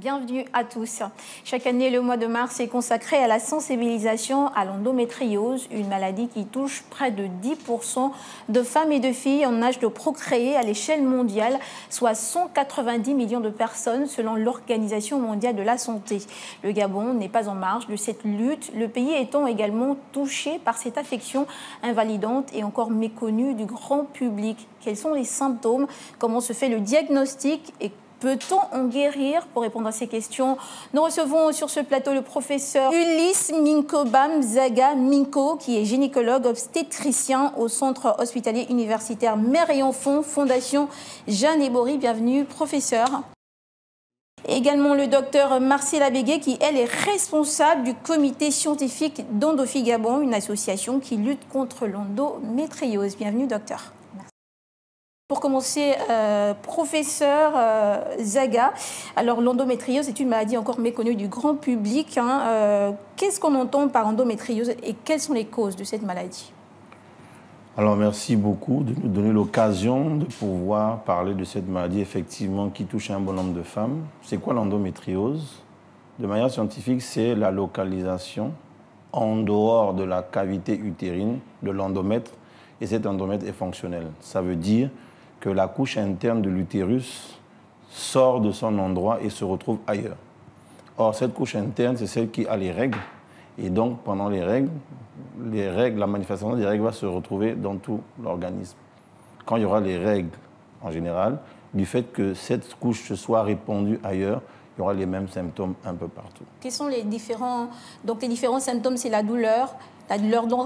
Bienvenue à tous. Chaque année, le mois de mars est consacré à la sensibilisation à l'endométriose, une maladie qui touche près de 10% de femmes et de filles en âge de procréer à l'échelle mondiale, soit 190 millions de personnes selon l'Organisation mondiale de la santé. Le Gabon n'est pas en marge de cette lutte, le pays étant également touché par cette affection invalidante et encore méconnue du grand public. Quels sont les symptômes? Comment se fait le diagnostic et peut-on en guérir? Pour répondre à ces questions, nous recevons sur ce plateau le professeur Ulysse Minkobam Zaga Minko, qui est gynécologue obstétricien au Centre hospitalier universitaire Mère et Enfants, Fondation Jeanne Ebori. Bienvenue, professeur. Et également le docteur Marcela Bégué, qui, elle, est responsable du comité scientifique d'Endofi Gabon, une association qui lutte contre l'endométriose. Bienvenue, docteur. Pour commencer, professeur Zaga, alors l'endométriose est une maladie encore méconnue du grand public. Qu'est-ce qu'on entend par endométriose et quelles sont les causes de cette maladie? Alors merci beaucoup de nous donner l'occasion de pouvoir parler de cette maladie effectivement qui touche un bon nombre de femmes. C'est quoi l'endométriose? De manière scientifique, c'est la localisation en dehors de la cavité utérine de l'endomètre, et cet endomètre est fonctionnel. Ça veut dire que la couche interne de l'utérus sort de son endroit et se retrouve ailleurs. Or, cette couche interne, c'est celle qui a les règles. Et donc, pendant les règles, la manifestation des règles va se retrouver dans tout l'organisme. Quand il y aura les règles, en général, du fait que cette couche se soit répandue ailleurs, il y aura les mêmes symptômes un peu partout. Quels sont les différents... Donc, les différents symptômes, c'est la douleur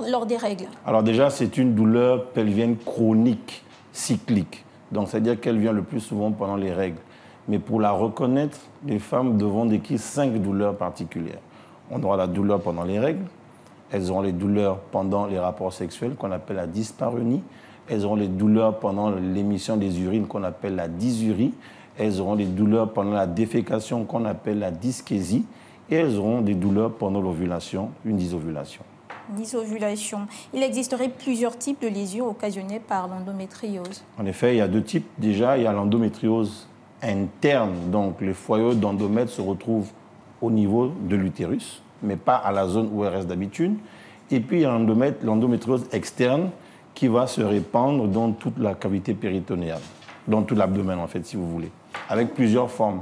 lors des règles. Alors déjà, c'est une douleur pelvienne chronique, cyclique. Donc, c'est-à-dire qu'elle vient le plus souvent pendant les règles. Mais pour la reconnaître, les femmes devront décrire 5 douleurs particulières. On aura la douleur pendant les règles, elles auront les douleurs pendant les rapports sexuels, qu'on appelle la dyspareunie, elles auront les douleurs pendant l'émission des urines, qu'on appelle la dysurie, elles auront les douleurs pendant la défécation, qu'on appelle la dyskésie, et elles auront des douleurs pendant l'ovulation, une dysovulation. Dysovulation. Il existerait plusieurs types de lésions occasionnées par l'endométriose. En effet, il y a 2 types. Déjà, il y a l'endométriose interne, donc les foyaux d'endomètre se retrouvent au niveau de l'utérus, mais pas à la zone où elle reste d'habitude. Et puis, il y a l'endométriose externe qui va se répandre dans toute la cavité péritonéale, dans tout l'abdomen, en fait, si vous voulez, avec plusieurs formes.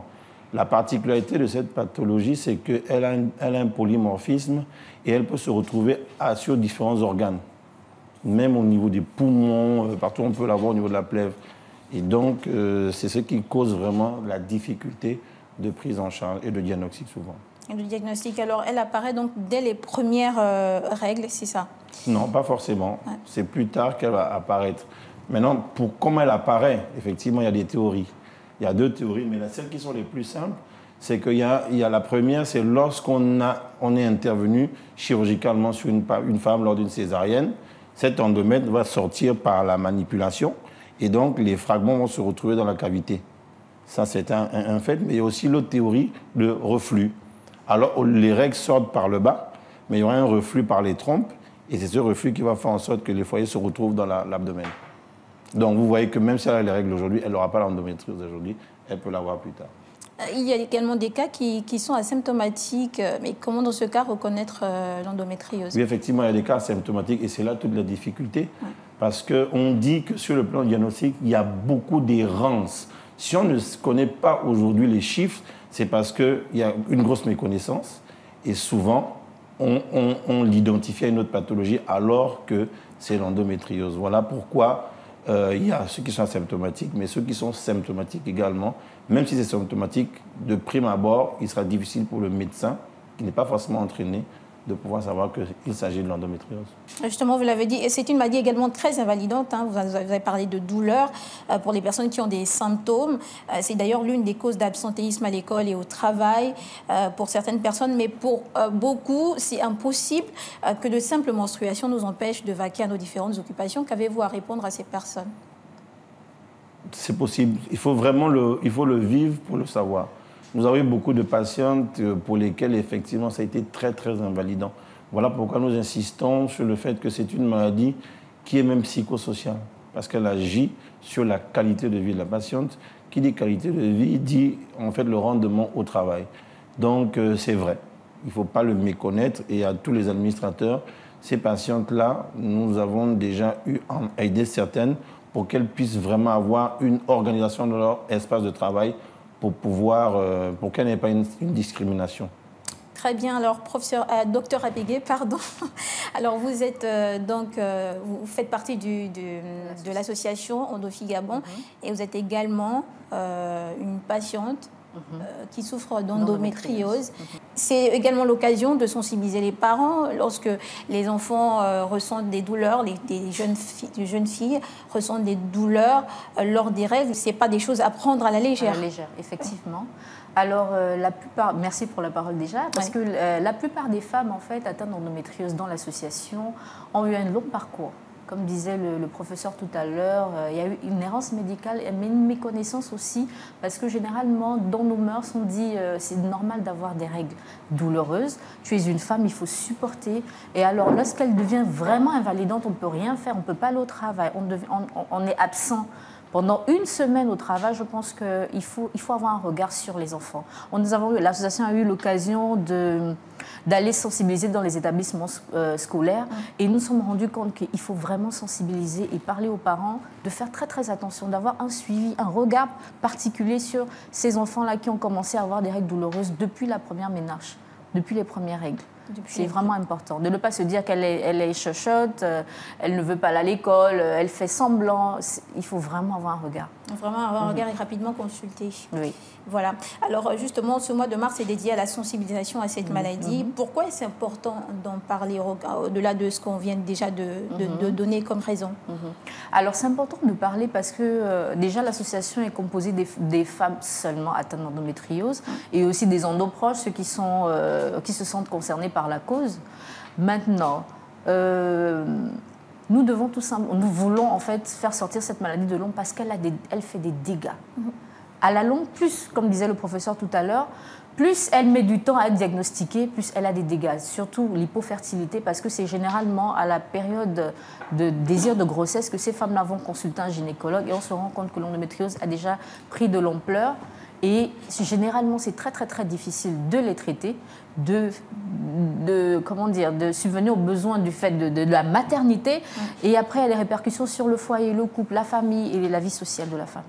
La particularité de cette pathologie, c'est qu'elle a un polymorphisme et elle peut se retrouver sur différents organes, même au niveau des poumons, partout on peut l'avoir au niveau de la plèvre. Et donc, c'est ce qui cause vraiment la difficulté de prise en charge et de diagnostic souvent. Et le diagnostic, alors, elle apparaît donc dès les premières règles, c'est ça? Non, pas forcément. Ouais. C'est plus tard qu'elle va apparaître. Maintenant, pour comment elle apparaît, effectivement, il y a des théories. Il y a 2 théories, mais celles qui sont les plus simples, c'est qu'il y a la première, c'est lorsqu'on est intervenu chirurgicalement sur une femme lors d'une césarienne, cet endomètre va sortir par la manipulation et donc les fragments vont se retrouver dans la cavité. Ça, c'est un fait, mais il y a aussi l'autre théorie, le reflux. Alors, les règles sortent par le bas, mais il y aura un reflux par les trompes et c'est ce reflux qui va faire en sorte que les foyers se retrouvent dans l'abdomen. Donc, vous voyez que même si elle a les règles aujourd'hui, elle n'aura pas l'endométriose aujourd'hui, elle peut l'avoir plus tard. Il y a également des cas qui sont asymptomatiques, mais comment dans ce cas reconnaître l'endométriose? Oui, effectivement, il y a des cas asymptomatiques et c'est là toute la difficulté, parce qu'on dit que sur le plan diagnostique, il y a beaucoup d'errances. Si on ne connaît pas aujourd'hui les chiffres, c'est parce qu'il y a une grosse méconnaissance et souvent, on l'identifie à une autre pathologie alors que c'est l'endométriose. Voilà pourquoi il y a ceux qui sont asymptomatiques, mais ceux qui sont symptomatiques également, même si c'est symptomatique, de prime abord, il sera difficile pour le médecin, qui n'est pas forcément entraîné, de pouvoir savoir qu'il s'agit de l'endométriose. Justement, vous l'avez dit, et c'est une maladie également très invalidante. Vous avez parlé de douleur pour les personnes qui ont des symptômes. C'est d'ailleurs l'une des causes d'absentéisme à l'école et au travail pour certaines personnes, mais pour beaucoup, c'est impossible que de simples menstruations nous empêchent de vaquer à nos différentes occupations. Qu'avez-vous à répondre à ces personnes? C'est possible. Il faut vraiment le vivre pour le savoir. Nous avons eu beaucoup de patientes pour lesquelles, effectivement, ça a été très, très invalidant. Voilà pourquoi nous insistons sur le fait que c'est une maladie qui est même psychosociale. parce qu'elle agit sur la qualité de vie de la patiente. Qui dit qualité de vie dit en fait le rendement au travail. Donc c'est vrai, il ne faut pas le méconnaître, et à tous les administrateurs, ces patientes-là, nous avons déjà eu à aider certaines pour qu'elles puissent vraiment avoir une organisation de leur espace de travail pour qu'elles n'aient pas une discrimination. Très bien. Alors, docteur Abégué, pardon. Alors, vous êtes vous faites partie de l'association Ondofi Gabon, et vous êtes également une patiente qui souffre d'endométriose. C'est également l'occasion de sensibiliser les parents lorsque les enfants ressentent des douleurs, des jeunes filles ressentent des douleurs lors des règles. Ce n'est pas des choses à prendre à la légère. À la légère, effectivement. Alors, merci pour la parole déjà, parce que la plupart des femmes en fait atteintes d'endométriose dans l'association ont eu un long parcours. Comme disait le professeur tout à l'heure, il y a eu une errance médicale, mais une méconnaissance aussi, parce que généralement, dans nos mœurs, on dit c'est normal d'avoir des règles douloureuses. Tu es une femme, il faut supporter. Et alors, lorsqu'elle devient vraiment invalidante, on ne peut rien faire, on ne peut pas aller au travail, on est absent pendant une semaine au travail. Je pense qu'il faut avoir un regard sur les enfants. L'association a eu l'occasion d'aller sensibiliser dans les établissements scolaires, et nous nous sommes rendus compte qu'il faut vraiment sensibiliser et parler aux parents de faire très très attention, d'avoir un suivi, un regard particulier sur ces enfants-là qui ont commencé à avoir des règles douloureuses depuis la première ménage, depuis les premières règles. C'est vraiment important de ne pas se dire qu'elle est chochotte, elle ne veut pas aller à l'école, elle fait semblant. Il faut vraiment avoir un regard. Vraiment avoir un regard et rapidement consulter. Oui. Voilà. Alors justement, ce mois de mars est dédié à la sensibilisation à cette maladie. Pourquoi est-ce important d'en parler au-delà de ce qu'on vient déjà de donner comme raison? Alors c'est important de parler parce que déjà l'association est composée des femmes seulement atteintes d'endométriose et aussi des endoproches, ceux qui se sentent concernés par la cause. Maintenant, nous voulons en fait faire sortir cette maladie de l'ombre parce qu'elle fait des dégâts. À la longue, plus, comme disait le professeur tout à l'heure, plus elle met du temps à être diagnostiquée, plus elle a des dégâts, surtout l'hypofertilité, parce que c'est généralement à la période de désir de grossesse que ces femmes-là vont consulter un gynécologue, et on se rend compte que l'endométriose a déjà pris de l'ampleur. Et généralement, c'est très, très, très difficile de les traiter, de subvenir aux besoins du fait de la maternité. Et après, il y a les répercussions sur le foyer, le couple, la famille et la vie sociale de la femme.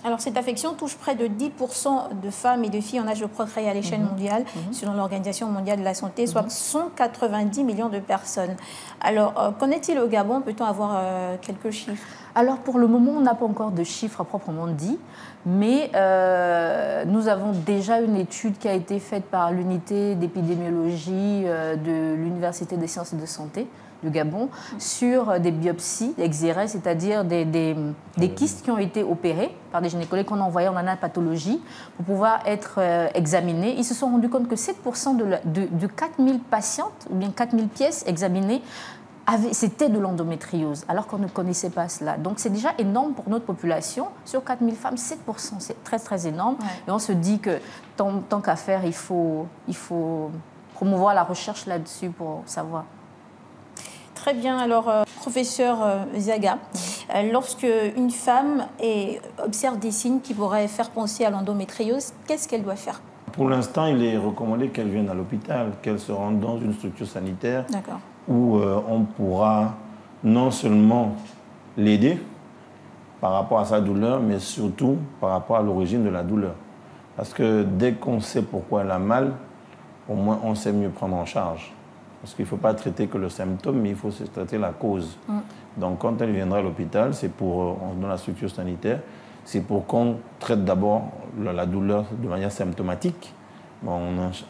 Alors, cette affection touche près de 10% de femmes et de filles en âge de procréer à l'échelle mondiale, selon l'Organisation mondiale de la santé, soit 190 millions de personnes. Alors, qu'en est-il au Gabon? Peut-on avoir quelques chiffres? Alors, pour le moment, on n'a pas encore de chiffres à proprement dit, mais nous avons déjà une étude qui a été faite par l'unité d'épidémiologie de l'Université des sciences et de santé du Gabon sur des biopsies exérées, c'est-à-dire des kystes qui ont été opérés par des gynécologues qu'on a envoyés en anapathologie pour pouvoir être examinés. Ils se sont rendus compte que 7% de 4000 patientes, ou bien 4000 pièces examinées, c'était de l'endométriose, alors qu'on ne connaissait pas cela. Donc c'est déjà énorme pour notre population. Sur 4000 femmes, 7%, c'est très très énorme. Et on se dit que tant qu'à faire, il faut promouvoir la recherche là-dessus pour savoir. Très bien. Alors, professeur Zaga, lorsque une femme observe des signes qui pourraient faire penser à l'endométriose, qu'est-ce qu'elle doit faire? Pour l'instant, il est recommandé qu'elle vienne à l'hôpital, qu'elle se rende dans une structure sanitaire où on pourra non seulement l'aider par rapport à sa douleur, mais surtout par rapport à l'origine de la douleur. Parce que dès qu'on sait pourquoi elle a mal, au moins on sait mieux prendre en charge. Parce qu'il ne faut pas traiter que le symptôme, mais il faut traiter la cause. Donc quand elle viendra à l'hôpital, c'est dans la structure sanitaire, c'est pour qu'on traite d'abord la douleur de manière symptomatique. Bon,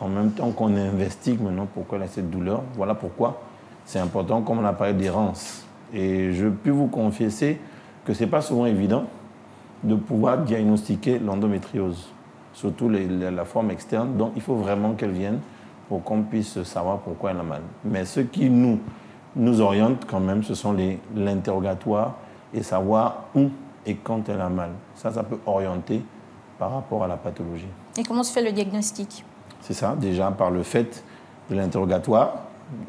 en même temps qu'on investigue maintenant pourquoi elle a cette douleur. Voilà pourquoi c'est important, comme on a parlé d'errance. Et je peux vous confesser que ce n'est pas souvent évident de pouvoir diagnostiquer l'endométriose, surtout la forme externe. Donc il faut vraiment qu'elle vienne pour qu'on puisse savoir pourquoi elle a mal. Mais ce qui nous oriente quand même, ce sont l'interrogatoire et savoir où et quand elle a mal. Ça peut orienter par rapport à la pathologie. Et comment se fait le diagnostic? C'est ça, déjà par le fait de l'interrogatoire.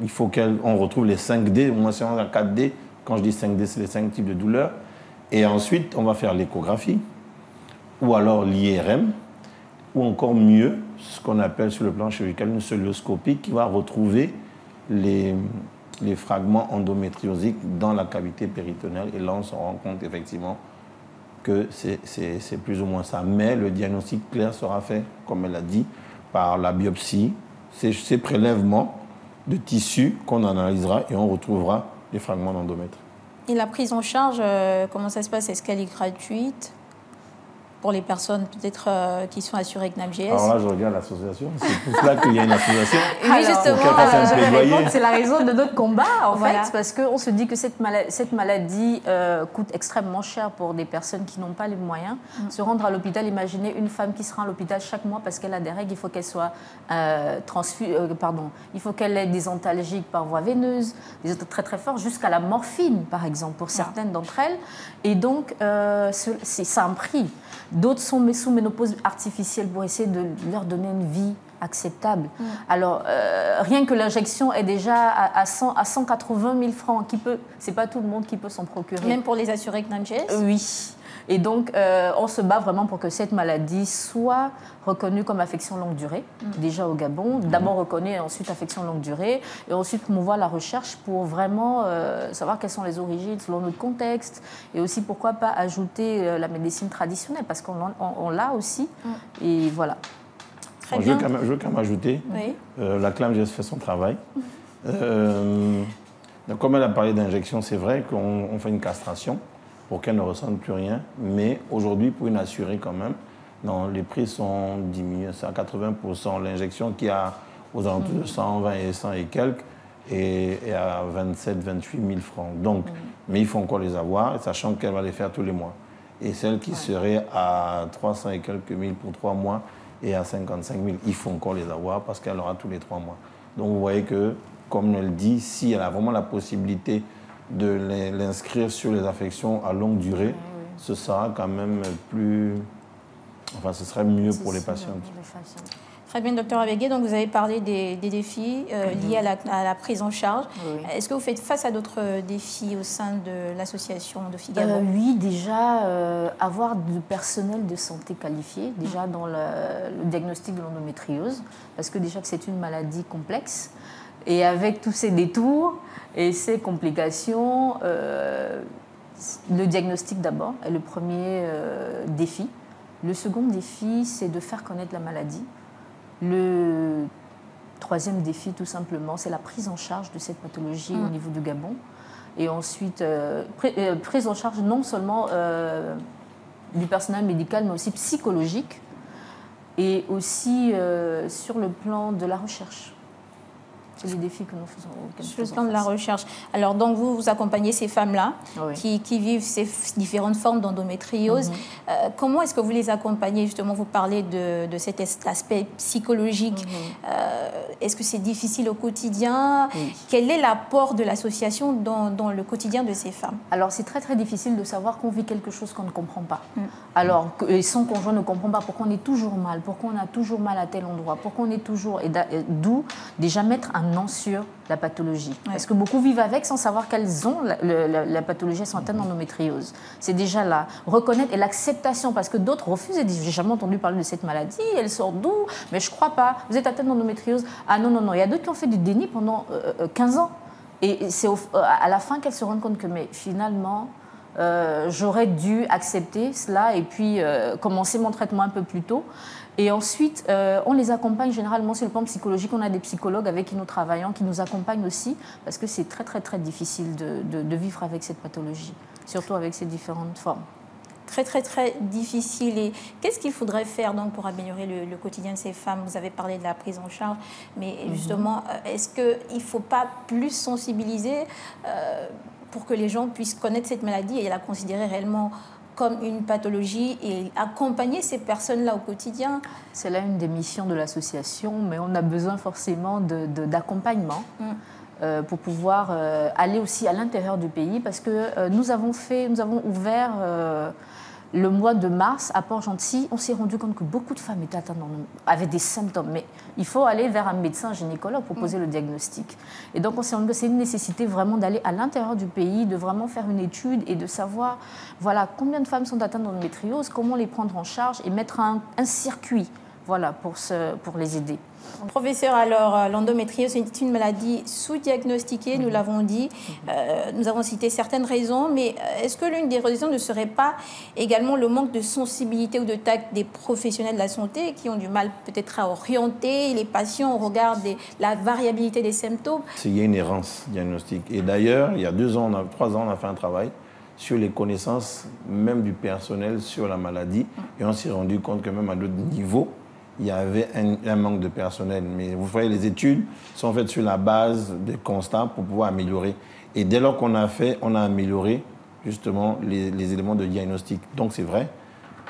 Il faut qu'on retrouve les 5D, au moins c'est en 4D. Quand je dis 5D, c'est les 5 types de douleurs. Et ensuite, on va faire l'échographie, ou alors l'IRM, ou encore mieux, ce qu'on appelle sur le plan chirurgical une cœlioscopie qui va retrouver les fragments endométriosiques dans la cavité péritonéale. Et là, on se rend compte effectivement que c'est plus ou moins ça. Mais le diagnostic clair sera fait, comme elle a dit, par la biopsie, ces prélèvements de tissus qu'on analysera et on retrouvera les fragments d'endomètre. Et la prise en charge, comment ça se passe? Est-ce qu'elle est gratuite pour les personnes peut-être qui sont assurées CNAMGS? Alors là, je regarde l'association. C'est pour cela qu'il y a une association. Oui, justement, c'est la raison de notre combat, en voilà. fait, parce qu'on se dit que cette maladie coûte extrêmement cher pour des personnes qui n'ont pas les moyens. Se rendre à l'hôpital, imaginez une femme qui sera à l'hôpital chaque mois parce qu'elle a des règles, il faut qu'elle soit il faut qu'elle ait des antalgiques par voie veineuse, des autres très très forts, jusqu'à la morphine, par exemple, pour certaines d'entre elles. Et donc, ça a un prix. D'autres sont sous ménopause artificielle pour essayer de leur donner une vie acceptable. Alors, rien que l'injection est déjà à 180 000 francs. C'est pas tout le monde qui peut s'en procurer. Même pour les assurés CNAMGS? Oui. Et donc, on se bat vraiment pour que cette maladie soit reconnue comme affection longue durée, déjà au Gabon. D'abord reconnue et ensuite affection longue durée. Et ensuite promouvoir la recherche pour vraiment savoir quelles sont les origines selon notre contexte. Et aussi, pourquoi pas ajouter la médecine traditionnelle, parce qu'on l'a aussi. Et voilà. Très bien. Je veux quand même ajouter, Oui. la CNAMGS fait son travail. Donc, comme elle a parlé d'injection, c'est vrai qu'on fait une castration pour qu'elle ne ressente plus rien. Mais aujourd'hui, pour une assurée quand même, non, les prix sont diminués. C'est à 80%. L'injection qui a aux alentours de 120 et 100 et quelques est à 27 28 000 francs. Donc, mais il faut encore les avoir, sachant qu'elle va les faire tous les mois. Et celle qui serait à 300 et quelques mille pour 3 mois et à 55 000, il faut encore les avoir parce qu'elle aura tous les 3 mois. Donc vous voyez que, comme elle dit, si elle a vraiment la possibilité de l'inscrire sur les affections à longue durée, ce sera quand même plus... Enfin, ce serait mieux pour les patientes. Très bien, docteur Abégué. Donc, vous avez parlé des défis liés à la prise en charge. Oui. Est-ce que vous faites face à d'autres défis au sein de l'association de Figaro? Oui, déjà, avoir du personnel de santé qualifié, déjà dans le diagnostic de l'endométriose, parce que déjà que c'est une maladie complexe. Et avec tous ces détours et ces complications, le diagnostic d'abord est le premier défi. Le second défi, c'est de faire connaître la maladie. Le troisième défi, tout simplement, c'est la prise en charge de cette pathologie au niveau du Gabon. Et ensuite, prise en charge non seulement du personnel médical, mais aussi psychologique. Et aussi sur le plan de la recherche. C'est les défis que nous faisons. Sur le plan de la recherche. Alors, donc, vous accompagnez ces femmes-là qui vivent ces différentes formes d'endométriose. Comment est-ce que vous les accompagnez? Justement, vous parlez de cet aspect psychologique. Est-ce que c'est difficile au quotidien? Quel est l'apport de l'association dans le quotidien de ces femmes? Alors, c'est très, très difficile de savoir qu'on vit quelque chose qu'on ne comprend pas. Alors, et son conjoint ne comprend pas pourquoi on est toujours mal, pourquoi on a toujours mal à tel endroit, pourquoi on est toujours... D'où déjà mettre un nom sur la pathologie. Parce que beaucoup vivent avec sans savoir qu'elles ont la pathologie, elles sont atteintes d'endométriose. C'est déjà là. Reconnaître et l'acceptation, parce que d'autres refusent et disent, j'ai jamais entendu parler de cette maladie, elle sort d'où? Mais je crois pas. Vous êtes atteinte d'endométriose? Ah non, non, non. Il y a d'autres qui ont fait du déni pendant 15 ans. Et c'est à la fin qu'elles se rendent compte que, mais finalement, j'aurais dû accepter cela et puis commencer mon traitement un peu plus tôt. Et ensuite, on les accompagne généralement sur le plan psychologique. On a des psychologues avec qui nous travaillons, qui nous accompagnent aussi, parce que c'est très, très, très difficile de vivre avec cette pathologie, surtout avec ces différentes formes. Très, très, très difficile. Et qu'est-ce qu'il faudrait faire donc, pour améliorer le quotidien de ces femmes? Vous avez parlé de la prise en charge, mais justement, est-ce qu'il ne faut pas plus sensibiliser pour que les gens puissent connaître cette maladie et la considérer réellement comme une pathologie et accompagner ces personnes-là au quotidien? C'est là une des missions de l'association, mais on a besoin forcément d'accompagnement pour pouvoir aller aussi à l'intérieur du pays, parce que nous avons ouvert le mois de mars, à Port-Gentil, on s'est rendu compte que beaucoup de femmes étaient atteintes, avaient des symptômes. Mais il faut aller vers un médecin, un gynécologue pour poser le diagnostic. Et donc, on s'est rendu compte que c'est une nécessité vraiment d'aller à l'intérieur du pays, de vraiment faire une étude et de savoir voilà, combien de femmes sont atteintes d'endométriose, comment les prendre en charge et mettre un circuit voilà, pour les aider. Professeur, alors l'endométriose est une maladie sous-diagnostiquée, nous l'avons dit. Nous avons cité certaines raisons, mais est-ce que l'une des raisons ne serait pas également le manque de sensibilité ou de tact des professionnels de la santé qui ont du mal peut-être à orienter les patients au regard de la variabilité des symptômes? Il y a une errance diagnostique. Et d'ailleurs, il y a 3 ans, on a fait un travail sur les connaissances même du personnel sur la maladie. Et on s'est rendu compte que même à d'autres niveaux, il y avait un manque de personnel. Mais vous voyez, les études sont faites sur la base des constats pour pouvoir améliorer. Et dès lors qu'on a fait, on a amélioré justement les éléments de diagnostic. Donc c'est vrai,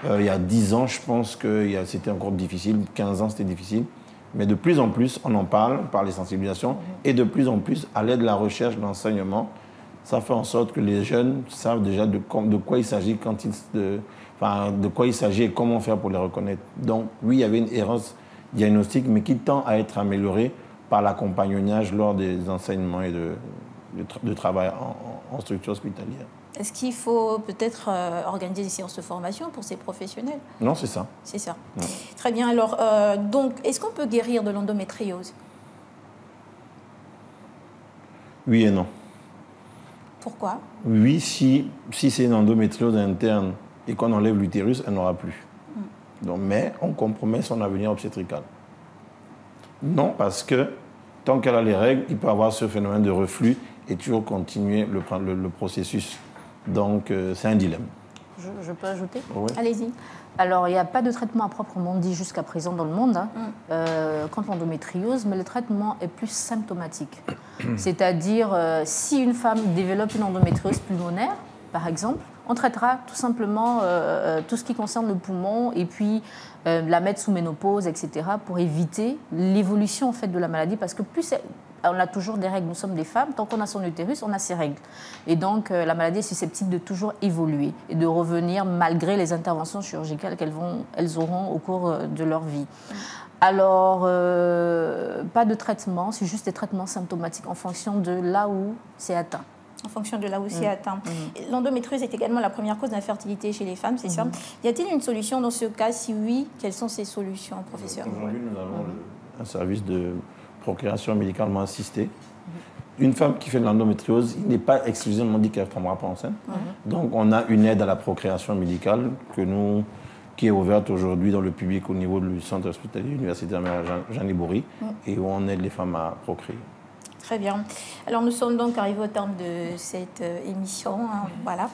il y a 10 ans, je pense que c'était encore difficile, 15 ans c'était difficile. Mais de plus en plus, on en parle par les sensibilisations et de plus en plus, à l'aide de la recherche, de l'enseignement, ça fait en sorte que les jeunes savent déjà de quoi il s'agit de quoi il s'agit et comment faire pour les reconnaître. Donc oui, il y avait une errance diagnostique, mais qui tend à être améliorée par l'accompagnage lors des enseignements et de travail en structure hospitalière. Est-ce qu'il faut peut-être organiser des séances de formation pour ces professionnels? Non, c'est ça. C'est ça. Ouais. Très bien. Alors, donc, est-ce qu'on peut guérir de l'endométriose? Oui et non. Pourquoi? Oui, si c'est une endométriose interne et qu'on enlève l'utérus, elle n'aura plus. Donc, mais on compromet son avenir obstétrical. Non, parce que tant qu'elle a les règles, il peut avoir ce phénomène de reflux et toujours continuer le processus. Donc, c'est un dilemme. Je peux ajouter? Oui. Allez-y. Alors, il n'y a pas de traitement à proprement dit jusqu'à présent dans le monde contre l'endométriose, mais le traitement est plus symptomatique. C'est-à-dire, si une femme développe une endométriose pulmonaire, par exemple, on traitera tout simplement tout ce qui concerne le poumon et puis la mettre sous ménopause, etc., pour éviter l'évolution en fait, de la maladie, parce que plus on a toujours des règles, nous sommes des femmes, tant qu'on a son utérus, on a ses règles. Et donc, la maladie est susceptible de toujours évoluer et de revenir malgré les interventions chirurgicales qu'elles auront au cours de leur vie. Alors, pas de traitement, c'est juste des traitements symptomatiques en fonction de là où c'est atteint. En fonction de là où c'est atteint. L'endométriose est également la première cause d'infertilité chez les femmes, c'est ça? Y a-t-il une solution dans ce cas? Si oui, quelles sont ces solutions, professeur? Aujourd'hui, nous avons un service de procréation médicalement assistée. Une femme qui fait de l'endométriose, il n'est pas exclusivement dit qu'elle ne tombera pas enceinte. Donc, on a une aide à la procréation médicale qui est ouverte aujourd'hui dans le public au niveau du centre hospitalier universitaire Jeanne Bourri et où on aide les femmes à procréer. Très bien. Alors, nous sommes donc arrivés au terme de cette émission. Voilà.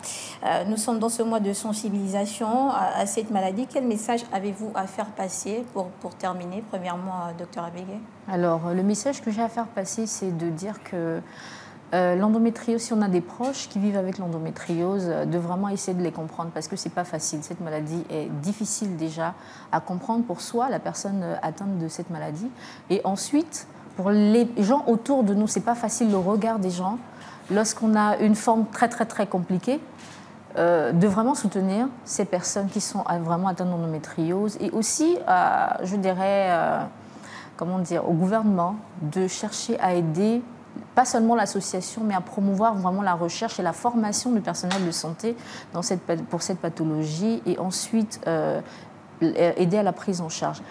Nous sommes dans ce mois de sensibilisation à cette maladie. Quel message avez-vous à faire passer pour terminer? Premièrement, docteur Abégué. Alors, le message que j'ai à faire passer, c'est de dire que l'endométriose, si on a des proches qui vivent avec l'endométriose, de vraiment essayer de les comprendre parce que ce n'est pas facile. Cette maladie est difficile déjà à comprendre pour soi, la personne atteinte de cette maladie. Et ensuite, pour les gens autour de nous, ce n'est pas facile le regard des gens. Lorsqu'on a une forme très, très, très compliquée, de vraiment soutenir ces personnes qui sont vraiment atteintes d'endométriose et aussi, je dirais, comment dire, au gouvernement de chercher à aider pas seulement l'association, mais à promouvoir vraiment la recherche et la formation du personnel de santé pour cette pathologie et ensuite aider à la prise en charge.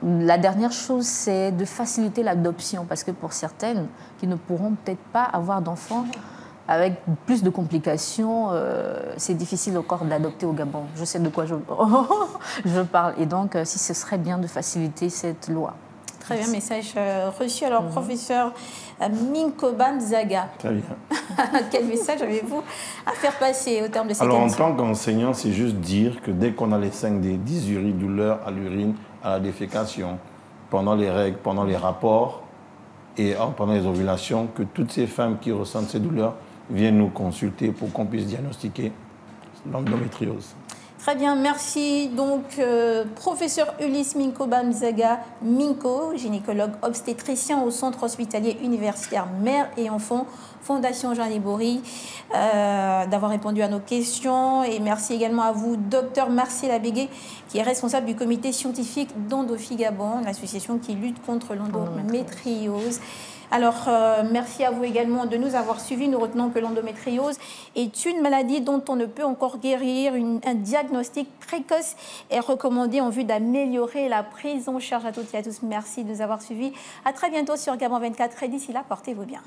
La dernière chose, c'est de faciliter l'adoption, parce que pour certaines qui ne pourront peut-être pas avoir d'enfants, avec plus de complications, c'est difficile encore d'adopter au Gabon. Je sais de quoi je parle. Et donc, si ce serait bien de faciliter cette loi. Très bien, message reçu. Alors, professeur Minkoban Zaga. Très bien. Quel message avez-vous à faire passer au terme de cette émission? émission? En tant qu'enseignant, c'est juste dire que dès qu'on a les 5D, dysurie, douleur à l'urine, à la défécation, pendant les règles, pendant les rapports et pendant les ovulations, que toutes ces femmes qui ressentent ces douleurs viennent nous consulter pour qu'on puisse diagnostiquer l'endométriose. Très bien, merci. Donc, professeur Ulysse Minko Bamzaga Minko, gynécologue obstétricien au Centre hospitalier universitaire Mère et Enfants, Fondation Jean Libory, d'avoir répondu à nos questions. Et merci également à vous, docteur Marcel Abégué, qui est responsable du comité scientifique d'Endofi Gabon, l'association qui lutte contre l'endométriose. Alors, merci à vous également de nous avoir suivis. Nous retenons que l'endométriose est une maladie dont on ne peut encore guérir. Un diagnostic précoce est recommandé en vue d'améliorer la prise en charge. À toutes et à tous, merci de nous avoir suivis. À très bientôt sur Gabon 24. Et d'ici là, portez-vous bien.